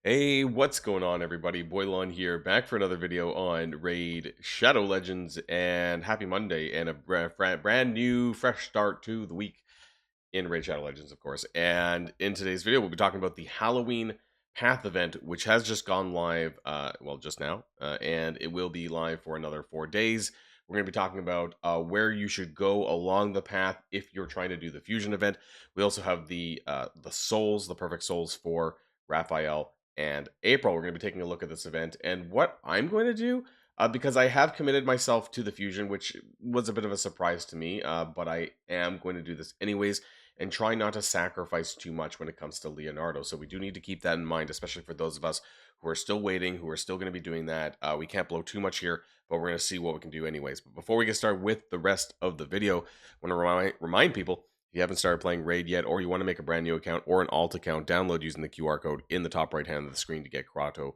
Hey, what's going on, everybody? Boilon here, back for another video on Raid Shadow Legends, and happy Monday, and a brand new, fresh start to the week in Raid Shadow Legends, of course. And in today's video, we'll be talking about the Halloween Path event, which has just gone live, well, just now, and it will be live for another 4 days. We're going to be talking about where you should go along the path if you're trying to do the fusion event. We also have the souls, the perfect souls for Raphael and April. We're going to be taking a look at this event and what I'm going to do, because I have committed myself to the fusion, which was a bit of a surprise to me, but I am going to do this anyways and try not to sacrifice too much when it comes to Leonardo. So we do need to keep that in mind, especially for those of us who are still waiting, who are still going to be doing that. We can't blow too much here, but we're going to see what we can do anyways. But before we get started with the rest of the video, I want to remind people, if you haven't started playing Raid yet, or you want to make a brand new account or an alt account, download using the QR code in the top right hand of the screen to get Krato,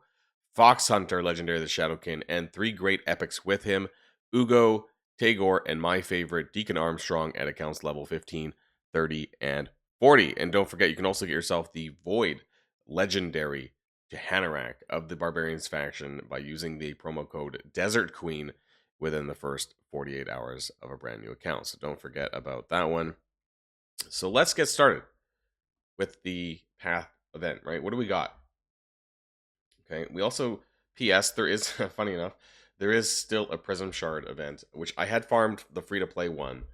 Fox Hunter, Legendary the Shadowkin, and 3 great epics with him, Ugo, Tagore, and my favorite, Deacon Armstrong, at accounts level 15, 30, and 40. And don't forget, you can also get yourself the Void Legendary Jehanarak of the Barbarians faction by using the promo code Desert Queen within the first 48 hours of a brand new account. So don't forget about that one. So let's get started with the path event, right? What do we got? Okay, we also, PS, there is, funny enough, there is still a Prism Shard event, which I had farmed the free-to-play one.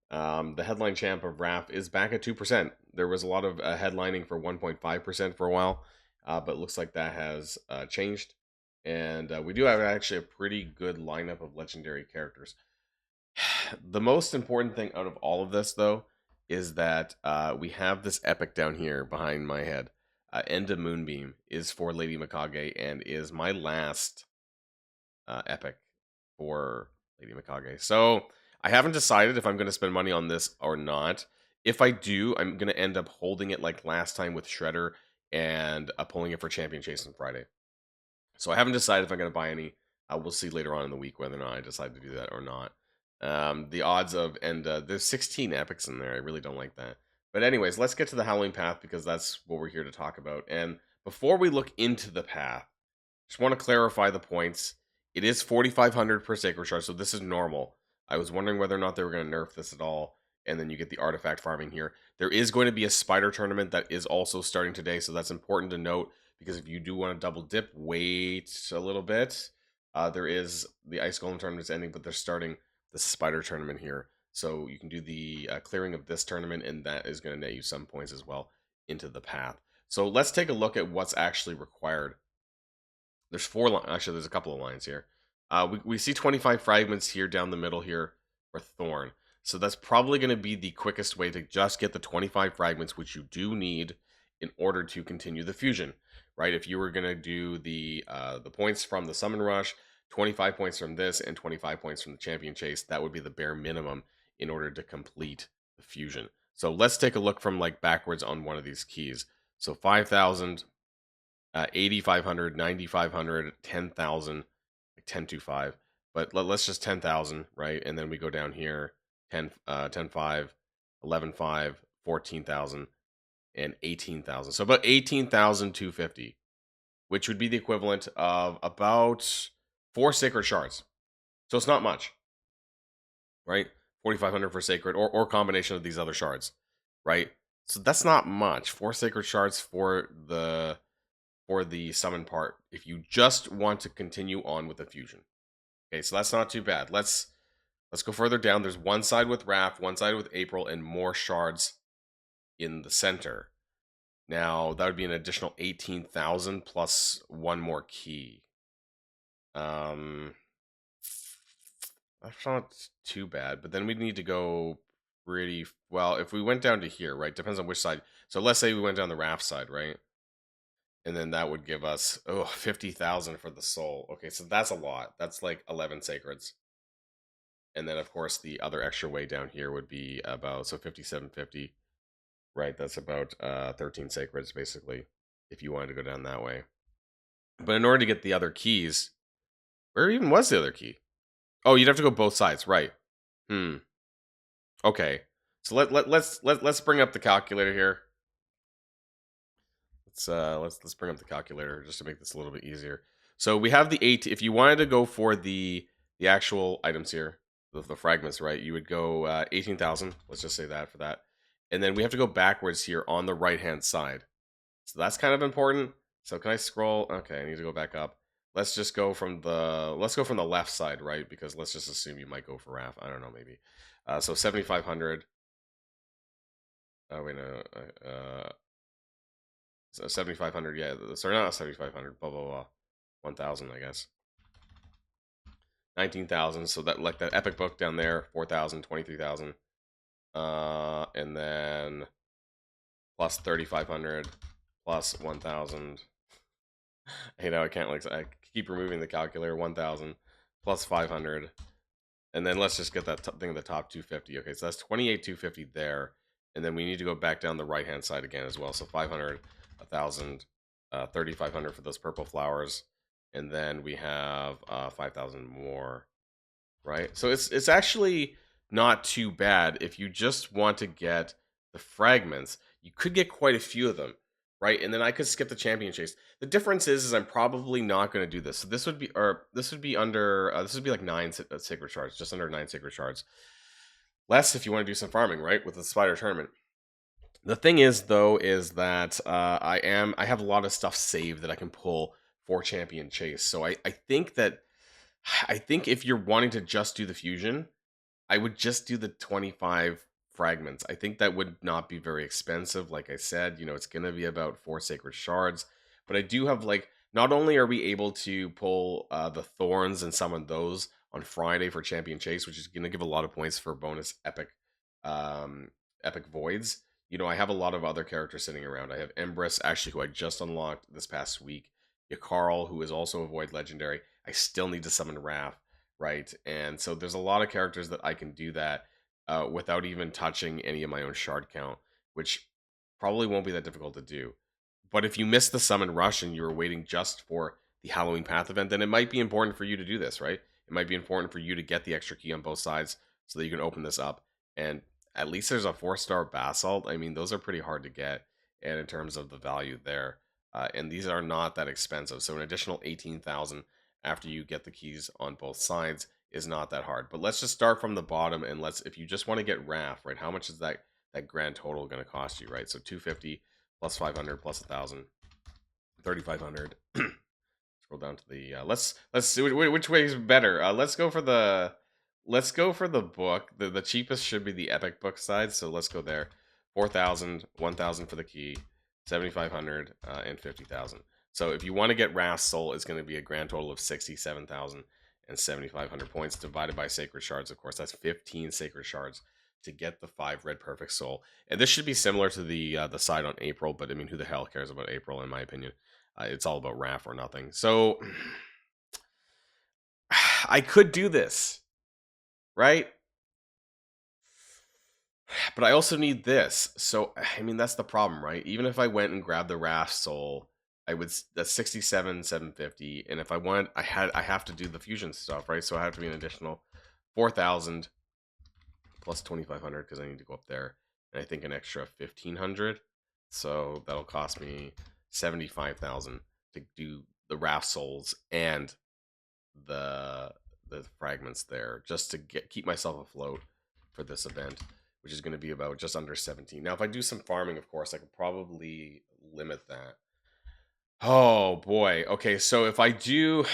The headline champ of RAF is back at 2%. There was a lot of headlining for 1.5% for a while, but it looks like that has changed. And we do have actually a pretty good lineup of legendary characters. The most important thing out of all of this, though, is that we have this epic down here behind my head. End of Moonbeam is for Lady Mikage and is my last epic for Lady Mikage. So I haven't decided if I'm going to spend money on this or not. If I do, I'm going to end up holding it like last time with Shredder and pulling it for Champion Chase on Friday. So I haven't decided if I'm going to buy any. We'll see later on in the week whether or not I decide to do that or not. The odds of, and there's 16 epics in there. I really don't like that. But anyways, let's get to the Halloween path because that's what we're here to talk about. And before we look into the path, just want to clarify the points. It is 4,500 per sacred shard, so this is normal. I was wondering whether or not they were going to nerf this at all. And then you get the artifact farming here. There is going to be a spider tournament that is also starting today, so that's important to note. Because if you do want to double dip, wait a little bit. There is the Ice Golem tournament is ending, but they're starting the spider tournament here. So you can do the clearing of this tournament, and that is going to net you some points as well into the path. So let's take a look at what's actually required. There's 4 lines. Actually, there's a couple of lines here. We see 25 fragments here down the middle here for Thorn. So that's probably going to be the quickest way to just get the 25 fragments, which you do need in order to continue the fusion, right? If you were going to do the points from the Summon Rush, 25 points from this, and 25 points from the Champion Chase, that would be the bare minimum in order to complete the fusion. So let's take a look from like backwards on one of these keys. So 5,000, 8,500, 9,500, 10,000, like 1025. But let's just 10,000, right? And then we go down here 10, 10,5, 11,5, 14,000, and 18,000. So about 18,250, which would be the equivalent of about 4 sacred shards. So it's not much, right? 4,500 for sacred or combination of these other shards, right? So that's not much. 4 sacred shards for the summon part if you just want to continue on with the fusion. Okay, so that's not too bad. Let's go further down. There's one side with Raph, one side with April, and more shards in the center. Now, that would be an additional 18,000 plus 1 more key. That's not too bad, but then we'd need to go pretty well. If we went down to here, right? Depends on which side. So let's say we went down the Raph side, right? And then that would give us 50,000 for the soul. Okay, so that's a lot. That's like 11 sacreds. And then of course the other extra way down here would be about 5750. Right, that's about 13 sacreds basically, if you wanted to go down that way. But in order to get the other keys, where even was the other key? Oh, you'd have to go both sides, right? Okay. So let's bring up the calculator here. let's bring up the calculator just to make this a little bit easier. So we have the 8. If you wanted to go for the actual items here, the fragments, right? You would go 18,000. Let's just say that for that, and then we have to go backwards here on the right hand side. So that's kind of important. So can I scroll? Okay, I need to go back up. Let's just go from the left side, right? Because let's just assume you might go for RAF. I don't know, maybe. So 7,500. Oh wait, no. So 7,500. Yeah, sorry, not 7,500. Blah blah blah. 1,000, I guess. 19,000. So that like that epic book down there, 4,000, 23,000. And then plus 3,500 plus 1,000. You know, I can't like I keep removing the calculator. 1,000 plus 500, and then let's just get that thing at the top 250. Okay, so that's 28,250 there, and then we need to go back down the right hand side again as well. So 500, 1,000, 3,500 for those purple flowers, and then we have 5,000 more. Right, so it's actually not too bad if you just want to get the fragments. You could get quite a few of them, right? And then I could skip the champion chase. The difference is I'm probably not going to do this. So this would be, or this would be under, this would be like 9 sacred shards, just under 9 sacred shards. Less if you want to do some farming, right, with the spider tournament. The thing is, though, is that I have a lot of stuff saved that I can pull for champion chase. So I think that if you're wanting to just do the fusion, I would just do the 25 fragments. I think that would not be very expensive. Like I said, you know, it's going to be about 4 sacred shards. But I do have, like, not only are we able to pull the thorns and summon those on Friday for Champion Chase, which is going to give a lot of points for bonus epic voids. You know, I have a lot of other characters sitting around. I have Empress, actually, who I just unlocked this past week. Yakarl, who is also a void legendary. I still need to summon Raph, right? And so there's a lot of characters that I can do that without even touching any of my own shard count, which probably won't be that difficult to do. But if you miss the summon rush and you were waiting just for the Halloween Path event, then it might be important for you to do this, right? It might be important for you to get the extra key on both sides so that you can open this up. And at least there's a 4-star Basalt. I mean, those are pretty hard to get, and in terms of the value there. And these are not that expensive. So an additional 18,000 after you get the keys on both sides is not that hard. But let's just start from the bottom, and if you just want to get RAF, right, how much is that grand total going to cost you, right? So 250 plus 500 plus 1,000, 3,500. Scroll down to the let's see which way is better. Let's go for the book. The cheapest should be the epic book side, so let's go there. 4,000, 1,000 for the key, 7,500, and 50,000. So if you want to get Wrath's Soul, it's going to be a grand total of 67,000 and 7,500 points divided by Sacred Shards. Of course, that's 15 Sacred Shards to get the 5 Red Perfect Soul. And this should be similar to the side on April, but I mean, who the hell cares about April, in my opinion? It's all about Raph or nothing. So I could do this, right? But I also need this. So, I mean, that's the problem, right? Even if I went and grabbed the Raph Soul, that's 67,750. And if I want, I have to do the fusion stuff, right? So I have to be an additional 4,000 plus 2,500 because I need to go up there. And I think an extra 1,500. So that'll cost me 75,000 to do the Raph Souls and the fragments there, just to keep myself afloat for this event, which is going to be about just under 17. Now, if I do some farming, of course, I could probably limit that. Oh boy. Okay, so if I do,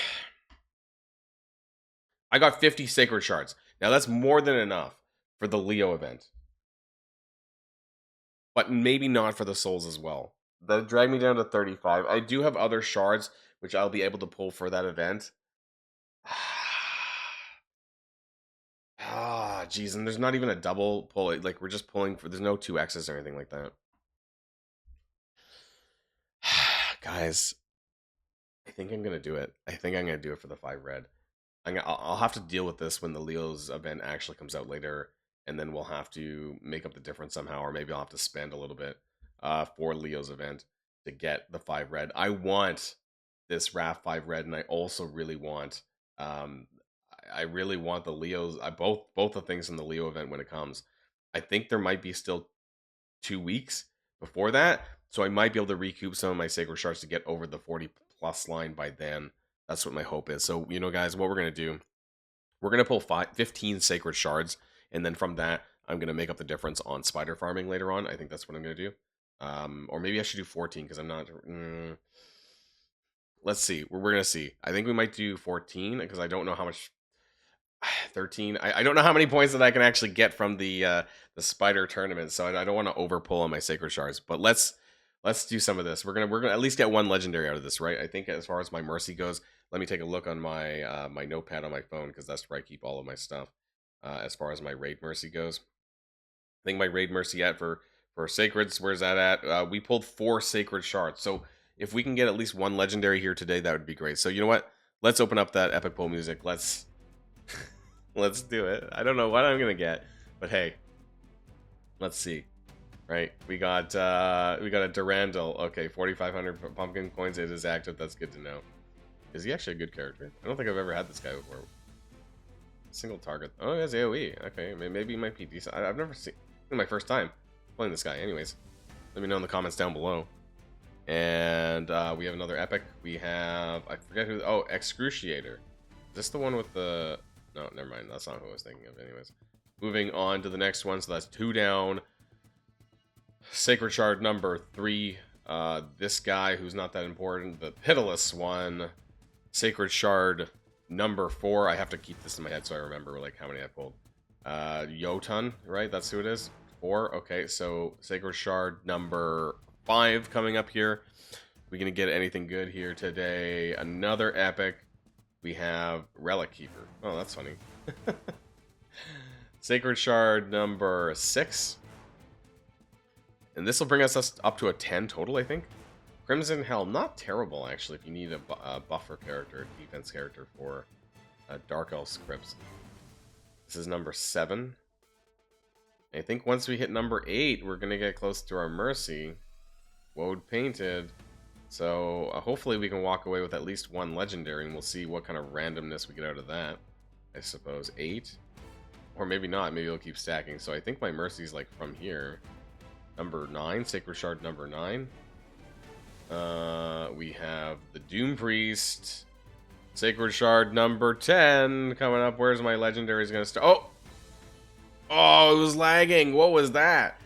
I got 50 sacred shards. Now that's more than enough for the Leo event, but maybe not for the souls as well. That dragged me down to 35. I do have other shards which I'll be able to pull for that event. Ah, geez, and there's not even a double pull. Like, we're just pulling for, there's no 2X's or anything like that. Guys, I think I'm gonna do it. I think I'm gonna do it for the 5 red. I'll have to deal with this when the Leo's event actually comes out later, and then we'll have to make up the difference somehow, or maybe I'll have to spend a little bit for Leo's event to get the 5 red. I want this RAF 5 red, and I also really want I really want the Leos. Both the things in the Leo event when it comes. I think there might be still 2 weeks before that, So I might be able to recoup some of my Sacred Shards to get over the 40 plus line by then. That's what my hope is. So, you know, guys, what we're going to do, we're going to pull 15 Sacred Shards, and then from that, I'm going to make up the difference on spider farming later on. I think that's what I'm going to do. Or maybe I should do 14 because I'm not... let's see. We're going to see. I think we might do 14 because I don't know how much... 13. I don't know how many points that I can actually get from the spider tournament, so I don't want to overpull on my Sacred Shards. But let's do some of this. We're gonna at least get one legendary out of this, right? I think as far as my mercy goes, let me take a look on my my notepad on my phone because that's where I keep all of my stuff. As far as my raid mercy goes, I think my raid mercy for sacreds, where's that at? We pulled 4 Sacred Shards, so if we can get at least one legendary here today, that would be great. So you know what? Let's open up that epic pull music. Let's do it. I don't know what I'm gonna get, but hey, let's see. Right, we got a Durandal. Okay, 4,500 pumpkin coins. It is active. That's good to know. Is he actually a good character? I don't think I've ever had this guy before. Single target. Oh, he has AoE. Okay, maybe he might be decent. I've never seen. This is my first time playing this guy. Anyways, let me know in the comments down below. And we have another epic. We have, I forget who. Oh, Excruciator. Is this the one with the? No, never mind. That's not who I was thinking of. Anyways, moving on to the next one. So that's 2 down. Sacred Shard number 3. This guy who's not that important. The pitiless one. Sacred Shard number 4. I have to keep this in my head so I remember like how many I pulled. Jotun, right? That's who it is. 4. Okay, so Sacred Shard number 5 coming up here. We gonna get anything good here today? Another epic. We have Relic Keeper. Oh, that's funny. Sacred Shard number 6. And this will bring us up to a 10 total, I think. Crimson Hell, not terrible, actually, if you need a buffer character, defense character for Dark Elf Scripts. This is number 7. I think once we hit number 8, we're going to get close to our Mercy. Woad Painted. So hopefully we can walk away with at least 1 legendary, and we'll see what kind of randomness we get out of that. I suppose 8? Or maybe not, maybe it'll keep stacking. So I think my Mercy's like from here. Number 9, Sacred Shard number 9. We have the Doom Priest. Sacred Shard number 10 coming up. Where's my legendaries gonna start? Oh! Oh, it was lagging. What was that?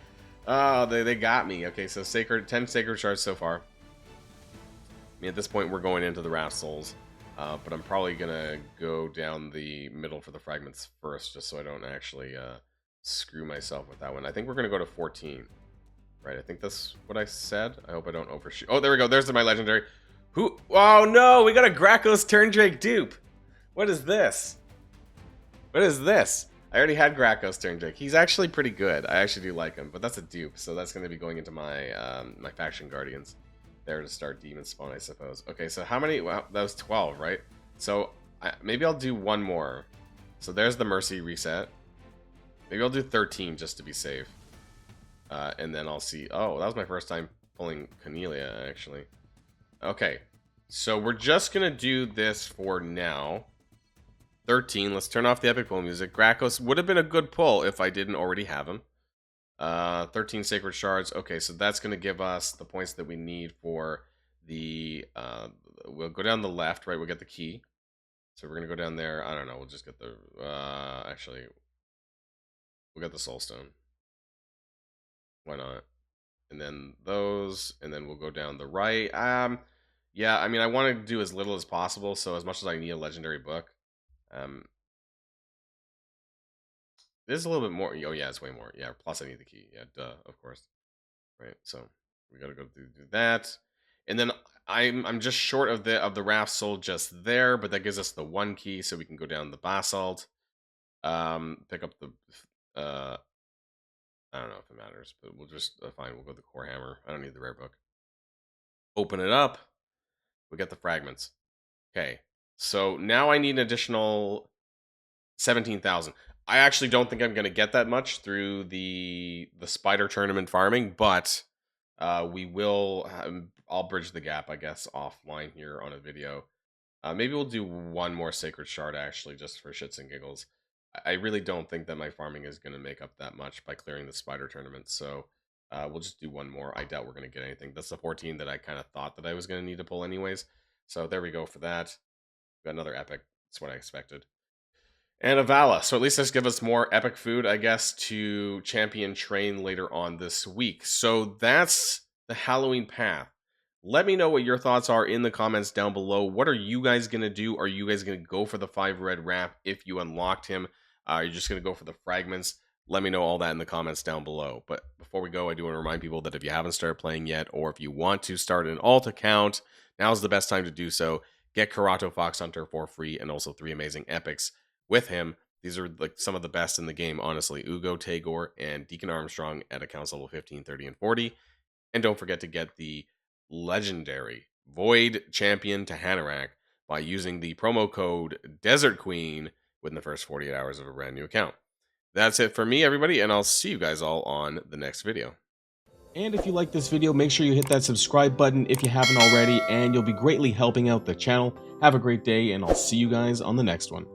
Oh, they got me. Okay, so 10 Sacred Shards so far. I mean, at this point, we're going into the Wrath Souls. But I'm probably gonna go down the middle for the fragments first, just so I don't actually screw myself with that one. I think we're gonna go to 14. Right, I think that's what I said. I hope I don't overshoot. Oh, there we go. There's my legendary. Who? Oh, no. We got a Gracchos Turndrake dupe. What is this? What is this? I already had Gracchos Turndrake. He's actually pretty good. I actually do like him, but that's a dupe. So that's going to be going into my my Faction Guardians there to start Demon Spawn, I suppose. Okay, so how many? Well, that was 12, right? So maybe I'll do 1 more. So there's the Mercy reset. Maybe I'll do 13 just to be safe. And then I'll see. Oh, that was my first time pulling Cornelia, actually. Okay, so we're just gonna do this for now. 13. Let's turn off the epic pull music. Gracchos would have been a good pull if I didn't already have him. 13 Sacred Shards. Okay, so that's gonna give us the points that we need for the. We'll go down the left, right? We'll get the key. So we're gonna go down there. I don't know. We'll just get the. Actually, we'll get the Soul Stone. Why not? And then those, and then we'll go down the right. Yeah, I mean, I want to do as little as possible, so as much as I need a legendary book. There's a little bit more. Oh, yeah, it's way more. Yeah, plus I need the key. Yeah, duh, of course. Right, so we gotta go do that. And then I'm just short of the Wrath Soul just there, but that gives us the 1 key, so we can go down the Basalt. Pick up the I don't know if it matters, but we'll just fine. We'll go with the Core Hammer. I don't need the rare book. Open it up. We get the fragments. Okay, so now I need an additional 17,000. I actually don't think I'm going to get that much through the spider tournament farming, but we will. I'll bridge the gap, I guess, offline here on a video. Maybe we'll do 1 more Sacred Shard actually, just for shits and giggles. I really don't think that my farming is going to make up that much by clearing the spider tournament. So We'll just do one more. I doubt we're going to get anything. That's the 14 that I kind of thought that I was going to need to pull anyways. So there we go for that. Got another epic. That's what I expected. And a Vala. So at least this gives us more epic food, I guess, to champion train later on this week. So that's the Halloween path. Let me know what your thoughts are in the comments down below. What are you guys going to do? Are you guys going to go for the 5 red wrap if you unlocked him? Are you just going to go for the fragments? Let me know all that in the comments down below. But before we go, I do want to remind people that if you haven't started playing yet, or if you want to start an alt account, now's the best time to do so. Get Karato Fox Hunter for free, and also 3 amazing epics with him. These are like some of the best in the game, honestly. Ugo, Tagore, and Deacon Armstrong at accounts level 15, 30, and 40. And don't forget to get the legendary Void Champion to Hanorak by using the promo code Desert Queen within the first 48 hours of a brand new account. That's it for me, everybody, and I'll see you guys all on the next video. And if you like this video, make sure you hit that subscribe button if you haven't already, and you'll be greatly helping out the channel. Have a great day, and I'll see you guys on the next one.